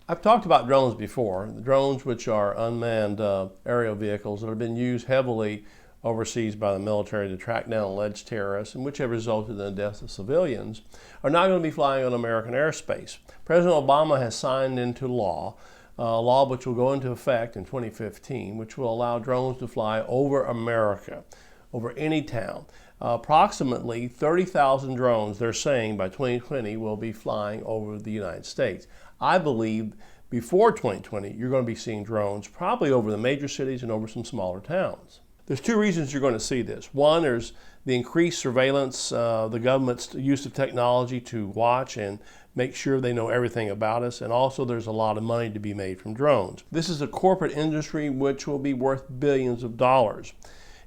I've talked about drones before, the drones which are unmanned aerial vehicles that have been used heavily overseas by the military to track down alleged terrorists and which have resulted in the deaths of civilians, are not going to be flying on American airspace. President Obama has signed into law a law which will go into effect in 2015, which will allow drones to fly over America, over any town. Approximately 30,000 drones, they're saying, by 2020 will be flying over the United States. I believe before 2020, you're going to be seeing drones probably over the major cities and over some smaller towns. There's two reasons you're going to see this. One, there's the increased surveillance, the government's use of technology to watch and make sure they know everything about us, and also there's a lot of money to be made from drones. This is a corporate industry which will be worth billions of dollars.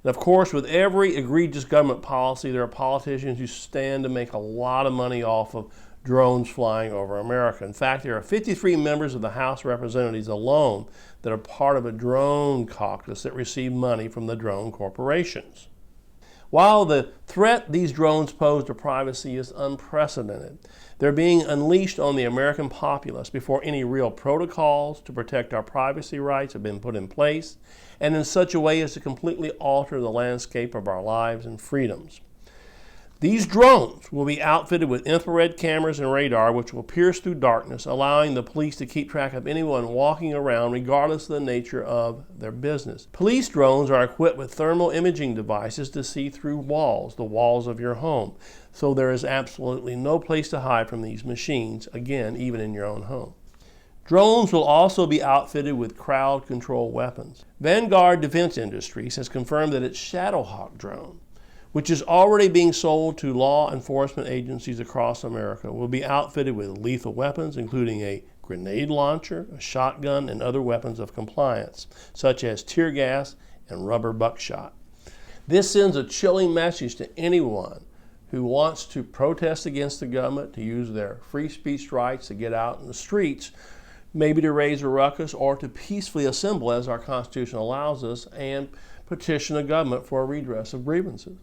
And of course, with every egregious government policy, there are politicians who stand to make a lot of money off of drones flying over America. In fact, there are 53 members of the House of Representatives alone that are part of a drone caucus that receive money from the drone corporations. While the threat these drones pose to privacy is unprecedented, they're being unleashed on the American populace before any real protocols to protect our privacy rights have been put in place, and in such a way as to completely alter the landscape of our lives and freedoms. These drones will be outfitted with infrared cameras and radar which will pierce through darkness, allowing the police to keep track of anyone walking around regardless of the nature of their business. Police drones are equipped with thermal imaging devices to see through walls, the walls of your home. So there is absolutely no place to hide from these machines, again, even in your own home. Drones will also be outfitted with crowd control weapons. Vanguard Defense Industries has confirmed that its Shadowhawk drone, which is already being sold to law enforcement agencies across America, will be outfitted with lethal weapons, including a grenade launcher, a shotgun, and other weapons of compliance, such as tear gas and rubber buckshot. This sends a chilling message to anyone who wants to protest against the government, to use their free speech rights to get out in the streets, maybe to raise a ruckus or to peacefully assemble as our Constitution allows us and petition the government for a redress of grievances.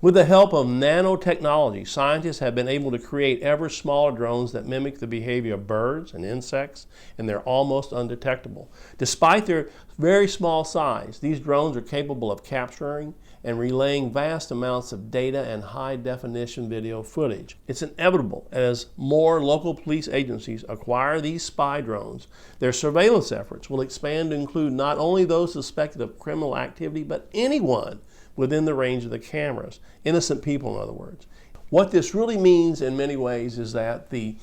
With the help of nanotechnology, scientists have been able to create ever smaller drones that mimic the behavior of birds and insects, and they're almost undetectable. Despite their very small size, these drones are capable of capturing and relaying vast amounts of data and high-definition video footage. It's inevitable as more local police agencies acquire these spy drones, their surveillance efforts will expand to include not only those suspected of criminal activity, but anyone within the range of the cameras. Innocent people, in other words. What this really means in many ways is that the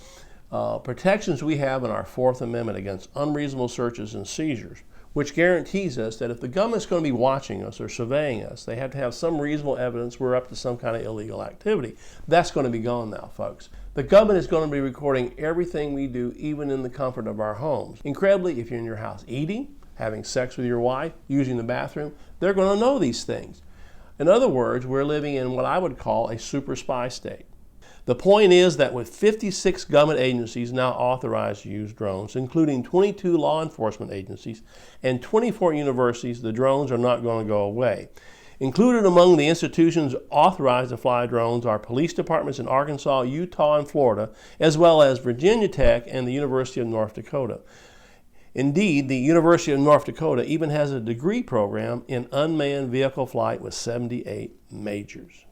protections we have in our Fourth Amendment against unreasonable searches and seizures, which guarantees us that if the government's going to be watching us or surveying us, they have to have some reasonable evidence we're up to some kind of illegal activity. That's going to be gone now, folks. The government is going to be recording everything we do, even in the comfort of our homes. Incredibly, if you're in your house eating, having sex with your wife, using the bathroom, they're going to know these things. In other words, we're living in what I would call a super spy state. The point is that with 56 government agencies now authorized to use drones, including 22 law enforcement agencies and 24 universities, the drones are not going to go away. Included among the institutions authorized to fly drones are police departments in Arkansas, Utah, and Florida, as well as Virginia Tech and the University of North Dakota. Indeed, the University of North Dakota even has a degree program in unmanned vehicle flight with 78 majors.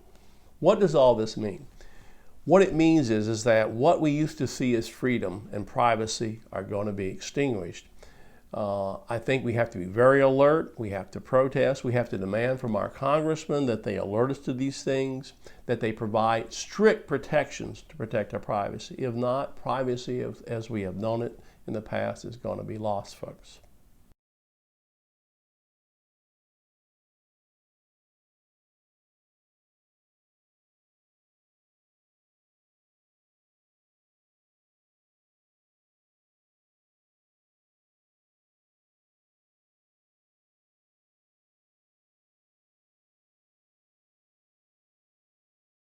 What does all this mean? What it means is that what we used to see as freedom and privacy are going to be extinguished. I think we have to be very alert. We have to protest. We have to demand from our congressmen that they alert us to these things, that they provide strict protections to protect our privacy. If not, privacy as we have known it in the past is going to be lost, folks.